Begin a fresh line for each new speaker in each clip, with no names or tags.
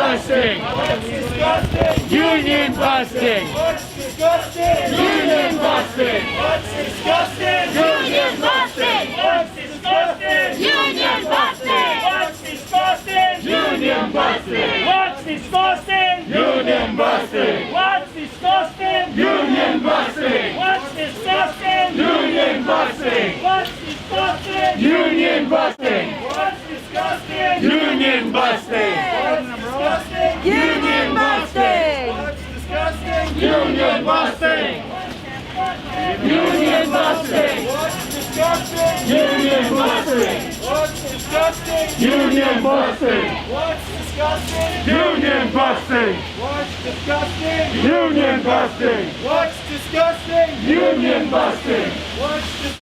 busting! Union busting!
What's disgusting?
Union busting!
What's disgusting?
Union busting!
What's disgusting?
Union busting!
What's disgusting?
Union busting!
What's disgusting?
Union busting!
What's disgusting?
Union busting!
What's disgusting?
Union busting!
What's disgusting?
Union busting!
What's disgusting?
Union busting!
Union busting!
Union busting!
What's disgusting?
Union busting! Union busting!
What's disgusting?
Union busting!
What's disgusting?
Union busting!
What's disgusting?
Union busting!
What's disgusting?
Union busting!
What's disgusting?
Union busting!
What's disgusting?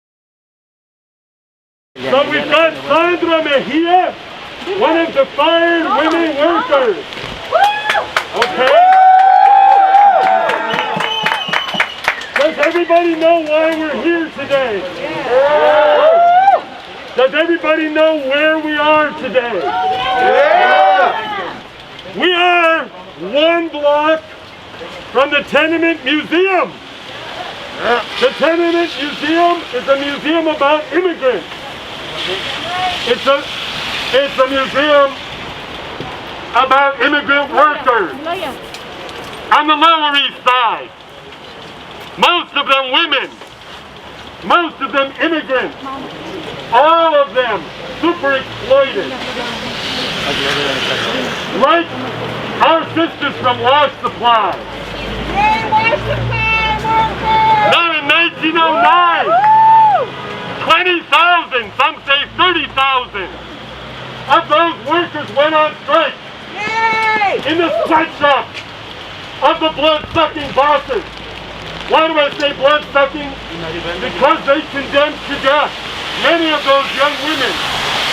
So we've got Sandra Mejia, one of the fired women workers. Okay? Does everybody know why we're here today? Does everybody know where we are today? We are one block from the Tenement Museum. The Tenement Museum is a museum about immigrants. It's a museum about immigrant workers on the Lower East Side. Most of them women, most of them immigrants, all of them super exploited. Like our sisters from Wash Supply. Now in 1909. 20,000, some say 30,000 of those workers went on strike in the sweatshops of the blood-sucking bosses. Why do I say blood-sucking? Because they condemned to death many of those young women,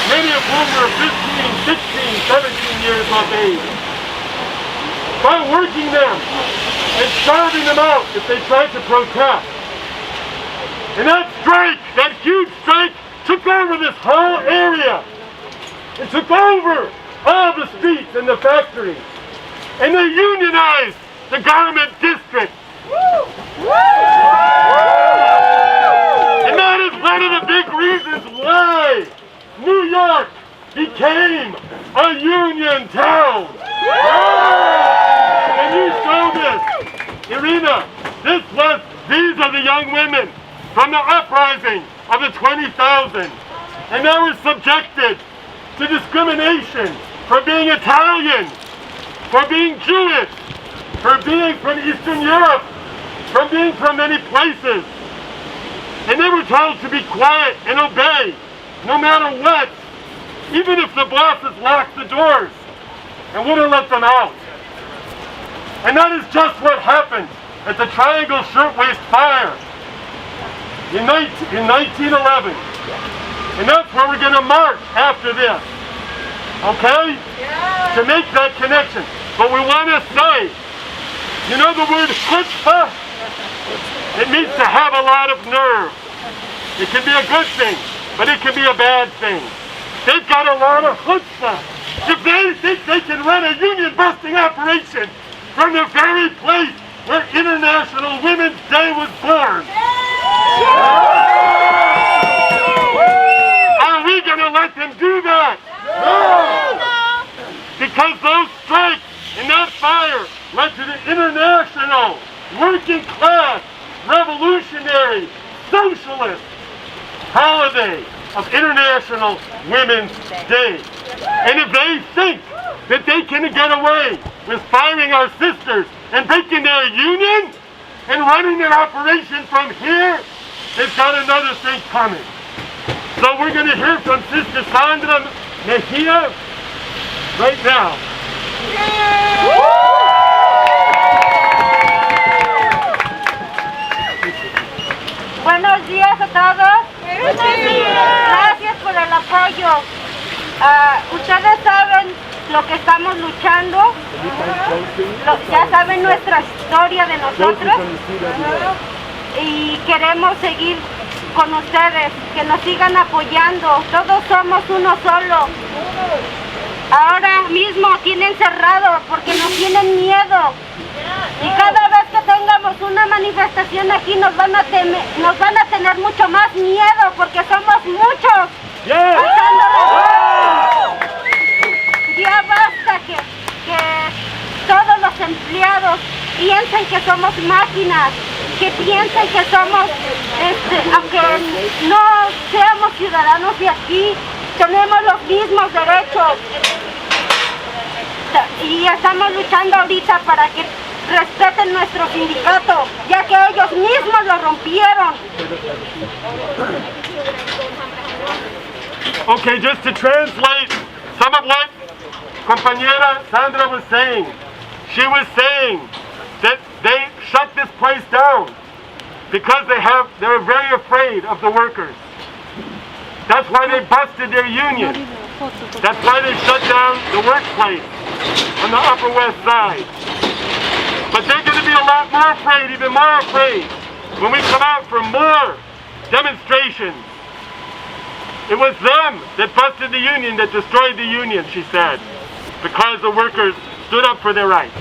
many of whom were 15, 16, 17 years of age, by working them and starving them out if they tried to protest. And that strike, that huge strike, took over this whole area. It took over all the streets and the factories. And they unionized the garment district. And that is one of the big reasons why New York became a union town. And you show this. Irina, these are the young women from the uprising of the 20,000, and they were subjected to discrimination for being Italian, for being Jewish, for being from Eastern Europe, for being from many places. And they were told to be quiet and obey, no matter what, even if the bosses locked the doors and wouldn't let them out. And that is just what happened at the Triangle Shirtwaist Fire in 1911. And that's where we're going to march after this. Okay? Yeah. To make that connection. But we want to say, you know the word chutzpah? It means to have a lot of nerve. It can be a good thing, but it can be a bad thing. They've got a lot of chutzpah. If they think they can run a union-busting operation from the very place where International Women's Day was born. Are we going to let them do that? No! Because those strikes and that fire led to the international, working class, revolutionary, socialist holiday of International Women's Day. And if they think that they can get away with firing our sisters and breaking their union and running their operation from here, they've got another thing coming. So we're going to hear from Sister Sandra Mejia right now.
Buenos días a todos. Gracias por el apoyo. Ustedes saben lo que estamos luchando. Ya saben nuestra historia de nosotros. Y queremos seguir con ustedes, que nos sigan apoyando. Todos somos uno solo. ahora mismo tienen cerrado porque nos tienen miedo. Y cada vez que tengamos una manifestación aquí nos van a tener mucho más miedo porque somos muchos. Pasando ya basta que todos los empleados piensen que somos máquinas, que piensen que somos, aunque no seamos ciudadanos de aquí, tenemos los mismos derechos. Y estamos luchando ahorita para que respeten nuestro sindicato, ya que ellos mismos lo rompieron.
Okay, just to translate some of what compañera Sandra was saying. She was saying that they shut this place down because they're very afraid of the workers. That's why they busted their union. That's why they shut down the workplace on the Upper West Side. But they're going to be a lot more afraid, even more afraid, when we come out for more demonstrations. It was them that busted the union, that destroyed the union, she said, because the workers stood up for their rights.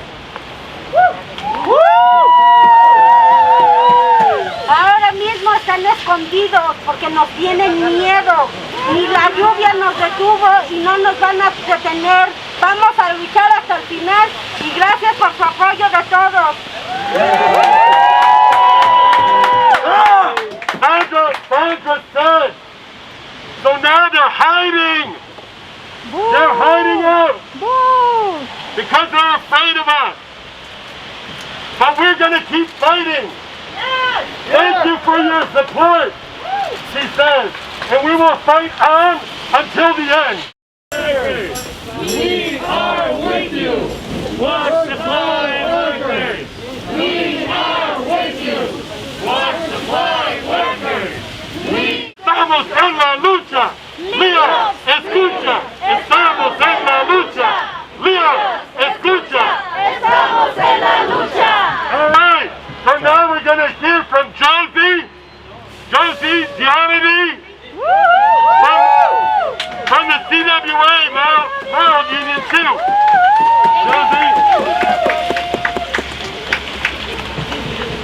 Ahora mismo están escondidos porque nos tienen miedo. Ni la lluvia nos detuvo y no nos van a detener. Vamos a luchar hasta el final y gracias por su apoyo de todos.
Sandra said, so now they're hiding.
Boo.
They're hiding out
Boo.
because they're afraid of us. But we're going to keep fighting. Thank you for your support, she says. And we will fight on until the end.
We are with you. Wash Supply Workers. We are with you. Wash Supply Workers.
Estamos en la lucha. LIOX, escucha. Estamos en la lucha. LIOX, escucha.
Estamos en la lucha.
All right. So now we're going to hear from Josie Giannity from the CWA, Merrill Union too. Josie.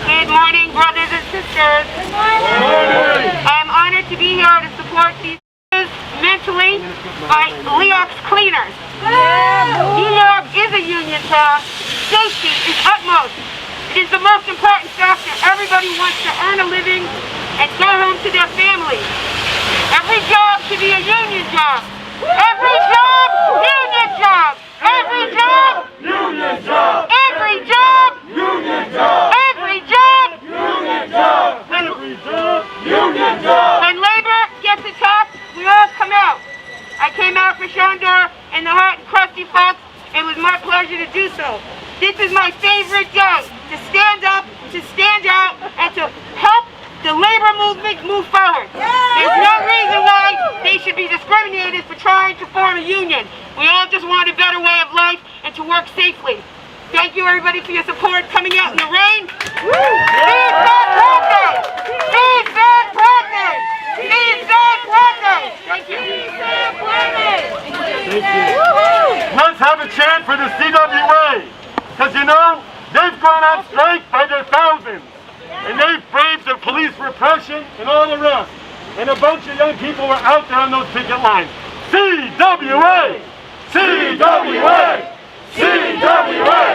Good morning, brothers and sisters.
Good morning.
I'm honored to be here to support these mentally by LIOX Cleaners. New York is a union town. Safety is utmost. It is the most important factor. Everybody wants to earn a living and go home to their families. Every job should be a union job. Every job, union job. Every job,
Union job.
every job,
Union job.
every job.
Union job.
Every job.
Union job.
When labor gets attacked, we all come out. I came out for Shondor in the hot and crusty fox. It was my pleasure to do so. This is my favorite day, to stand up, to stand out, and to help the labor movement move forward. There's no reason why they should be discriminated for trying to form a union. We all just want a better way of life and to work safely. Thank you everybody for your support coming out in the rain. Feed Bad Birthday! Feed Bad Birthday! Feed Bad Birthday! Thank you.
Let's have a chant for the CWA. Because you know, they've gone on strike by their thousands. And they've braved the police repression and all the rest. And a bunch of young people were out there on those picket lines. CWA! CWA! CWA!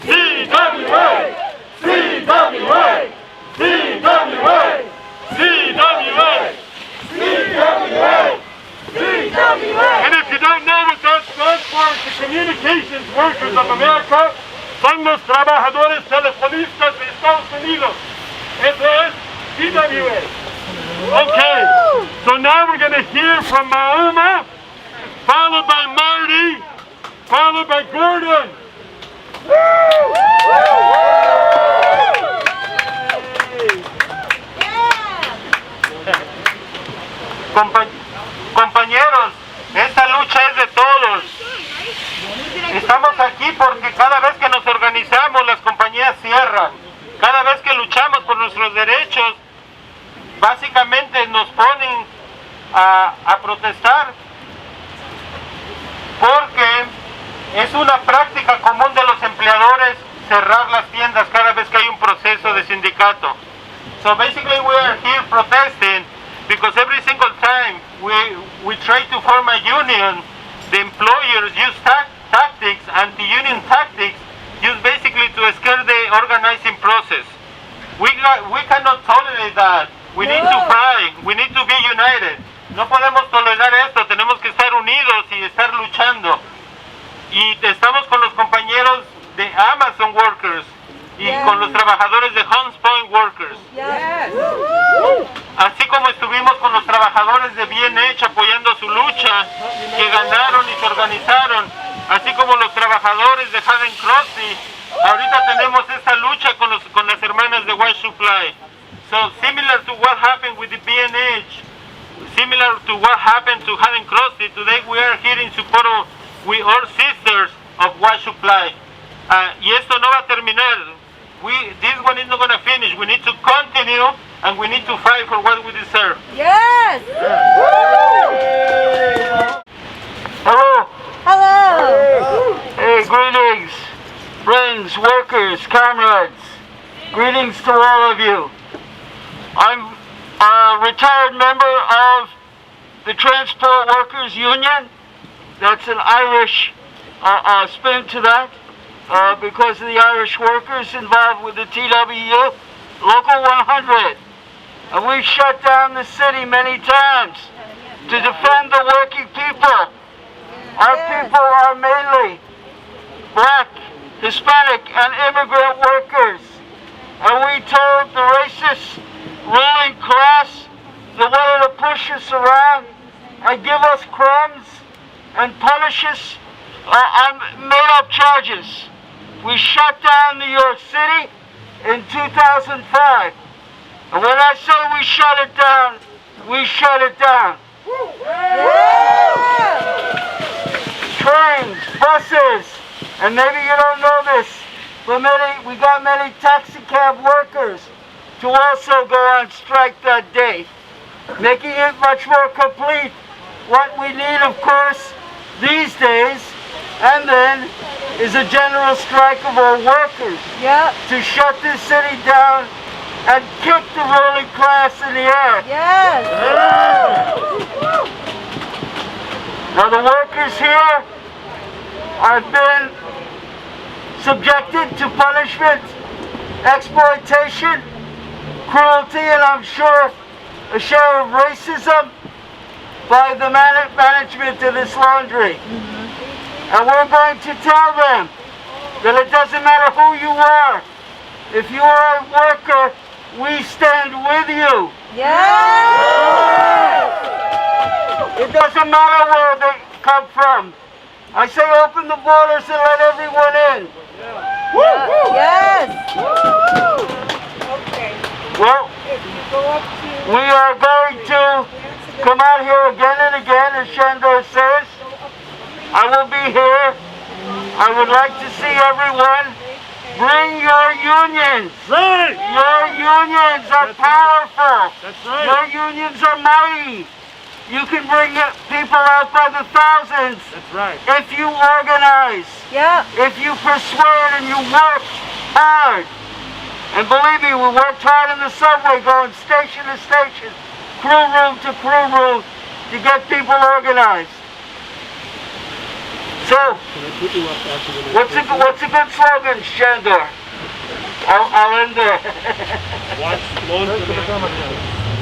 CWA! CWA! CWA! CWA! CWA! And if you don't know what that stands for, it's the Communications Workers of America. Son los trabajadores telefonistas de Estados Unidos. Eso es CWA. Okay, so now we're going to hear from Mahoma, followed by Marty, followed by Gordon. Compañeros, esta lucha es de todos. Estamos aquí porque cada vez que nos organizamos las compañías cierran. Cada vez que luchamos por nuestros derechos, básicamente nos ponen a protestar porque
Es una práctica común de los empleadores cerrar las tiendas cada vez que hay un proceso de sindicato. So basically we are here protesting because every single time we try to form a union, the employers use tactics, anti-union tactics, used basically to scare the organizing process. We cannot tolerate that. We need to fight. We need to be united. No podemos tolerar esto. Tenemos que estar unidos y estar luchando. Y estamos con los compañeros de Amazon Workers y con los trabajadores de Homes Point Workers. Así como estuvimos con los trabajadores de B&H apoyando su lucha, que ganaron y se organizaron, así como los trabajadores de Haven Crossing, ahorita tenemos esta lucha con las hermanas de Wash Supply. So similar to what happened with the B&H, similar to what happened to Haven Crossing, today we are here in support of we all sisters of Wash Supply. Y esto no va a terminar. This one is not going to finish. We need to continue and we need to fight for what we deserve.
Yes!
Hello.
Hello!
Hey, greetings, friends, workers, comrades. Greetings to all of you. I'm a retired member of the Transport Workers Union. That's an Irish spin to that. Because of the Irish workers involved with the TWU, Local 100. And we shut down the city many times to defend the working people. Our people are mainly black, Hispanic, and immigrant workers. And we told the racist ruling class that wanted to push us around and give us crumbs and punish us on made-up charges. We shut down New York City in 2005. And when I say we shut it down, we shut it down. Trains, buses, and maybe you don't know this, but we got many taxi cab workers to also go on strike that day, making it much more complete. What we need, of course, these days, and then, is a general strike of our workers to shut this city down and kick the ruling class in the air. Now the workers here have been subjected to punishment, exploitation, cruelty, and I'm sure a share of racism by the management of this laundry. And we're going to tell them that it doesn't matter who you are. If you are a worker, we stand with you. It doesn't matter where they come from. I say open the borders and let everyone in. Well, we are going to come out here again and again, as Shandor says. I will be here. I would like to see everyone bring your unions.
Right.
Your unions are powerful.
That's right.
Your unions are mighty. You can bring people out by the thousands.
That's right.
If you organize. If you persuade and you work hard. And believe me, we worked hard in the subway, going station to station, crew room to crew room, to get people organized. So, what's a good slogan, Shandor? I'll end there.
Wash Laundromat.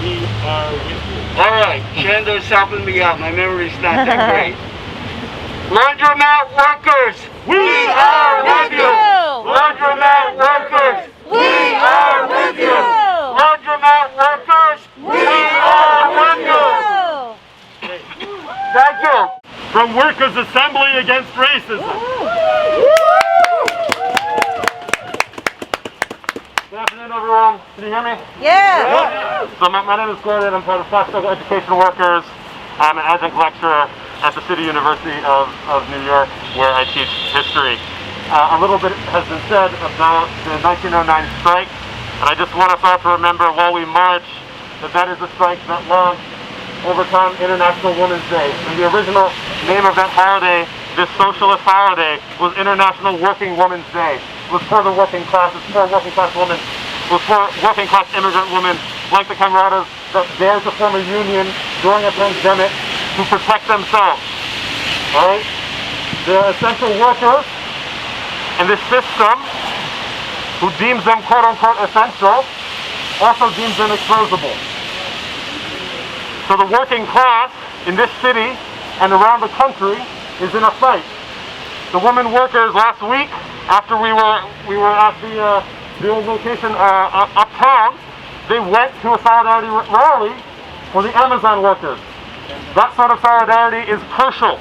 We are with you.
All right, Shandor's helping me out. My memory's not that great. Laundromat workers, we are with you. Laundromat workers, we are with you. Laundromat workers, we are with you. Thank you.
From Workers Assembly Against Racism. Good afternoon, everyone. Can you hear me? So my name is Gordon. I'm part of Foxborough Education Workers. I'm an adjunct lecturer at the City University of New York, where I teach history. A little bit has been said about the 1909 strike, and I just want us all to remember while we march that is a strike that launched Overtime International Women's Day. And the original name of that holiday this socialist holiday was International Working Women's Day. It was for the working class, it's for working class women, it was for working class immigrant women like the camaradas that dared to form a union during a pandemic to protect themselves. Alright? The essential workers in this system, who deems them quote unquote essential, also deems them exposable. So the working class in this city and around the country is in a fight. The women workers last week, after we were at the old location uptown, they went to a solidarity rally for the Amazon workers. That sort of solidarity is crucial.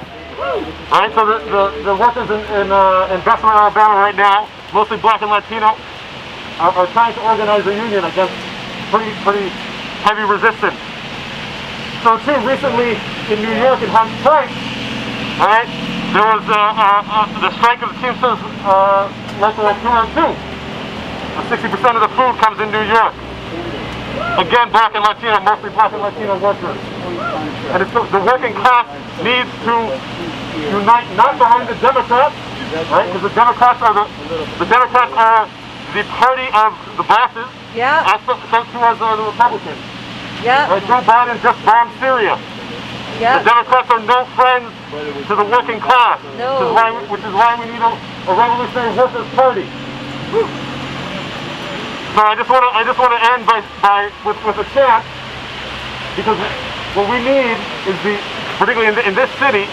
Right? So the workers in Bessemer, Alabama right now, mostly black and Latino, are trying to organize a union against pretty heavy resistance. So too, recently in New York in Hot Springs, right, there was the strike of the Teamsters local 202. 60% of the food comes in New York. Again, black and Latino, mostly black and Latino workers. And it's, the working class needs to unite not behind the Democrats, right? Because the Democrats are the party of the bosses.
Yeah.
So too are the Republicans.
Yeah.
Right? Joe Biden just bombed Syria.
Yeah.
The Democrats are no friends to the working class.
No.
Which is why we need a revolutionary workers' party. So I just want to end with a chant, because what we need is particularly in this city,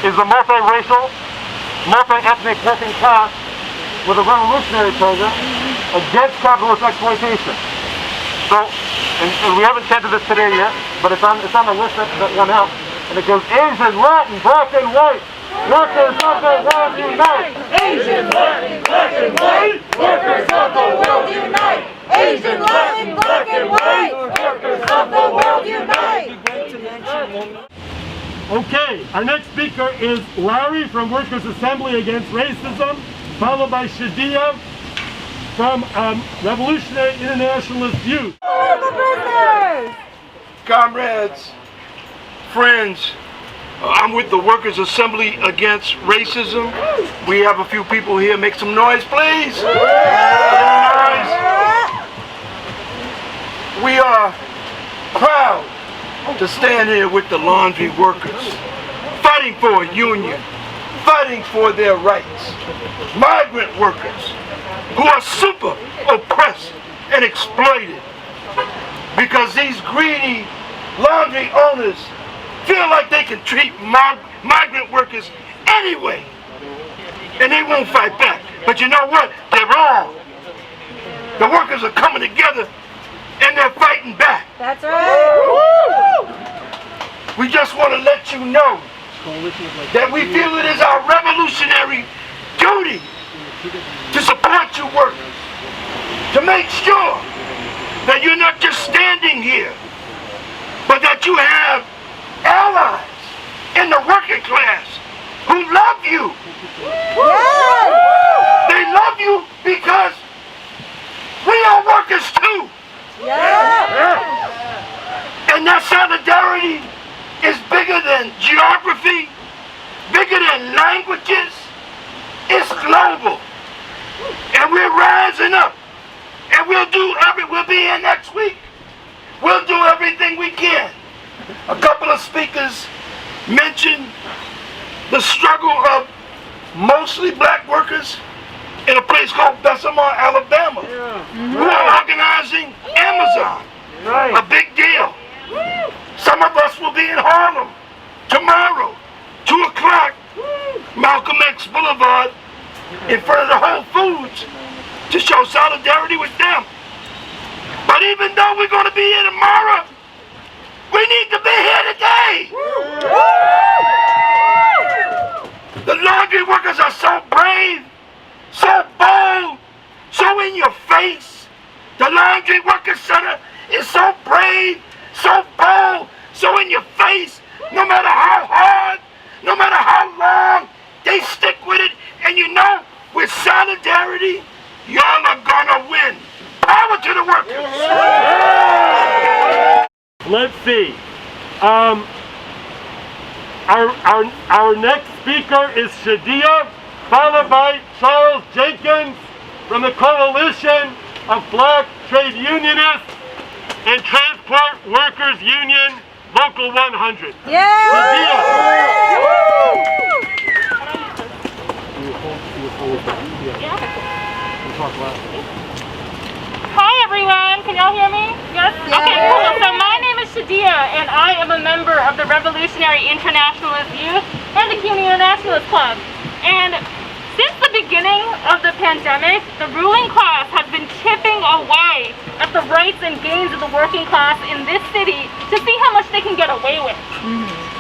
is a multiracial, multi-ethnic working class with a revolutionary program against capitalist exploitation. So, and we haven't chanted this today yet, but it's on the list that went out, and it goes Asian, Latin, black and white, workers of the world unite!
Asian, Latin, black and white, workers of the world unite! Asian, Latin, black and white, workers of the world unite!
Okay, our next speaker is Larry from Workers' Assembly Against Racism, followed by Shadia from Revolutionary Internationalist Youth.
Comrades, friends, I'm with the Workers' Assembly Against Racism. We have a few people here. Make some noise, please. We are proud to stand here with the laundry workers, fighting for a union, fighting for their rights. Migrant workers who are super oppressed and exploited because these greedy laundry owners feel like they can treat migrant workers anyway, and they won't fight back. But you know what? They're wrong. The workers are coming together and they're fighting back.
That's right.
We just want to let you know that we feel it is our revolutionary duty to support you workers, to make sure that you're not just standing here, but that you have allies in the working class who love you.
Yes.
They love you because we are workers too.
Yeah.
And that solidarity is bigger than geography, bigger than languages. It's global. And we're rising up. And we'll be here next week. We'll do everything we can. A couple of speakers mentioned the struggle of mostly black workers in a place called Bessemer, Alabama, who are organizing Amazon. A big deal. Some of us will be in Harlem tomorrow, 2 o'clock, Malcolm X Boulevard, in front of the Whole Foods, to show solidarity with them. But even though we're going to be here tomorrow, we need to be here today. The laundry workers are so brave, so bold, so in your face. The Laundry Workers Center is so brave, so bold, so in your face. No matter how hard, no matter how long, they stick with it. And you know, with solidarity, y'all are gonna win. Power to the workers.
Let's see. Our next speaker is Shadia, followed by Charles Jenkins from the Coalition of Black Trade Unionists and Transport Workers Union, Local 100.
Hi everyone, can y'all hear me? Yes? Okay, cool. So my name is Shadia and I am a member of the Revolutionary Internationalist Youth and the CUNY Internationalist Club. And since the beginning of the pandemic, the ruling class has been chipping away at the rights and gains of the working class in this city to see how much they can get away with.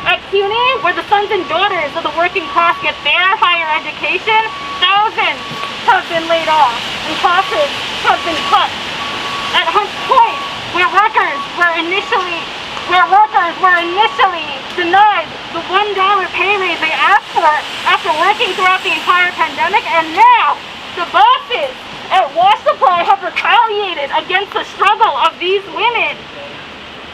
At CUNY, where the sons and daughters of the working class get their higher education, thousands have been laid off and classes have been cut. At Hunts Point, where workers were initially denied the $1 pay raise they asked for after working throughout the entire pandemic, and now the bosses at Wash Supply have retaliated against the struggle of these women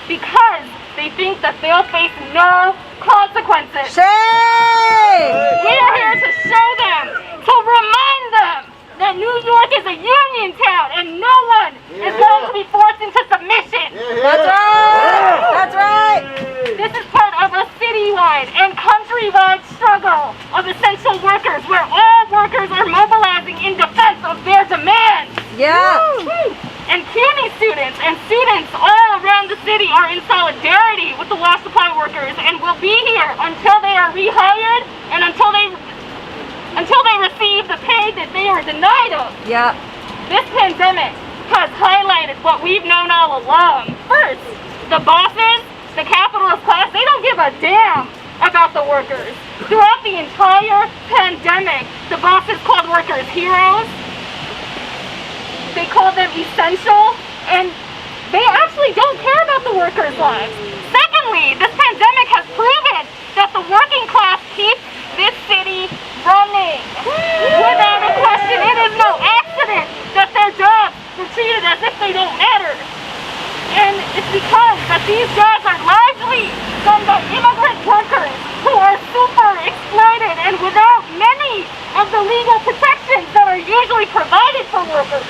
because they think that they'll face no consequences.
Shame!
We are here to show them, to remind them that New York is a union town and no one is going to be forced into submission.
That's right! That's right!
This is part of a citywide and countrywide struggle of essential workers where all workers are mobilizing in defense of their demands.
Yeah!
And CUNY students and students all around the city are in solidarity with the Wash Supply workers and will be here until they are rehired and until they receive the pay that they are denied of.
Yeah.
This pandemic has highlighted what we've known all along. First, the bosses, the capitalist class, they don't give a damn about the workers. Throughout the entire pandemic, the bosses called workers heroes. They call them essential, and they actually don't care about the workers' lives. Secondly, this pandemic has proven that the working class keeps this city running. Without a question, it is no accident that their jobs were treated as if they don't matter. And it's because that these jobs are largely done by immigrant workers who are super exploited and without many of the legal protections that are usually provided for workers.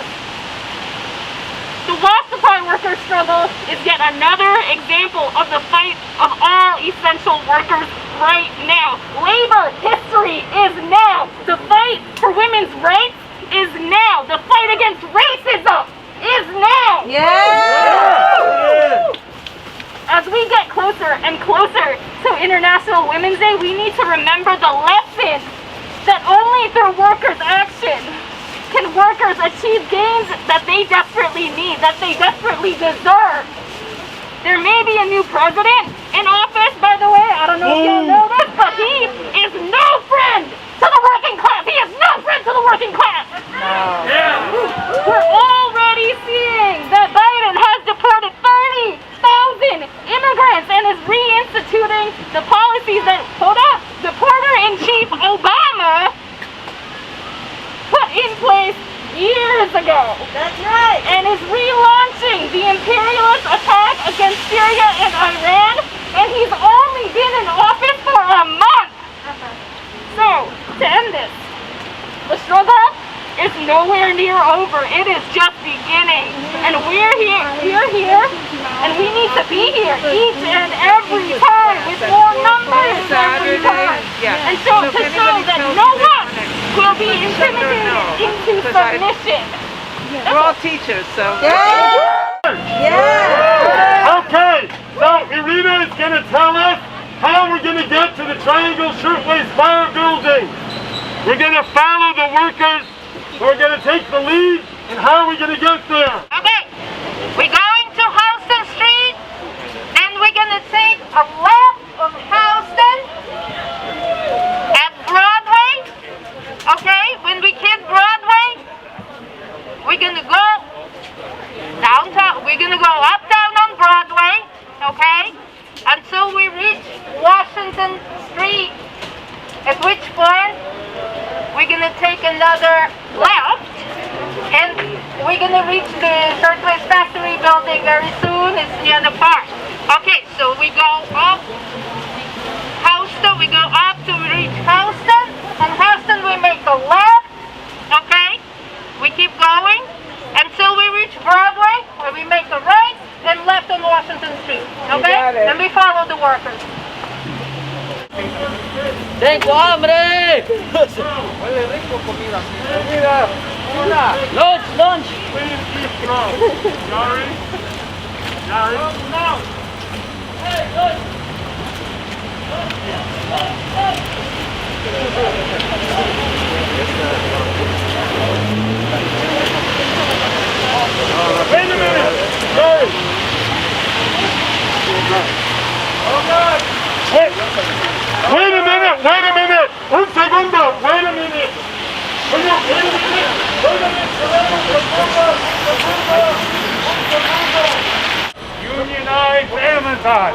The Wash Supply worker struggle is yet another example of the fight of all essential workers right now. Labor history is now. The fight for women's rights is now. The fight against racism is now.
Yeah!
As we get closer and closer to International Women's Day, we need to remember the lesson that only through workers' action can workers achieve gains that they desperately need, that they desperately deserve. There may be a new president in office, by the way. I don't know if y'all know this, but he is no friend to the working class. He is no friend to the working class. We're already seeing that Biden has deported 30,000 immigrants and is reinstituting the policies that Deporter-in-Chief Obama put in place years ago.
That's right!
And is relaunching the imperialist attack against Syria and Iran, and he's only been in office for a month. So, to end this, the struggle is nowhere near over. It is just beginning. And we're here, and we need to be here each and every time with more numbers every time. And so to show that no one will be intimidated into submission.
We're all teachers, so.
Yeah! Yeah!
Okay, so Irina is going to tell us how we're going to get to the Triangle Shirtwaist Fire Building. We're going to follow the workers, we're going to take the lead, and how are we going to get there?
Okay, we're going to Houston Street, and we're going to take a left of Houston at Broadway. Okay, when we hit Broadway, we're going to go downtown. We're going to go uptown on Broadway, okay, until we reach Washington Street, at which point we're going to take another left, and we're going to reach the Shirtwaist Factory building very soon. It's near the park. Okay, so we go up Houston, we go up to reach Houston. left, okay? We keep going until we reach Broadway, where we make a right and left on Washington Street, okay?
got it.
And we follow the workers.
¡Tengo hambre! Lunch!
Please keep strong. Sorry? Sorry? Wait a minute! Sorry! Wait a minute! Wait a minute! Un segundo! Wait a minute! Wait a minute! Wait a minute! Unionize Amazon!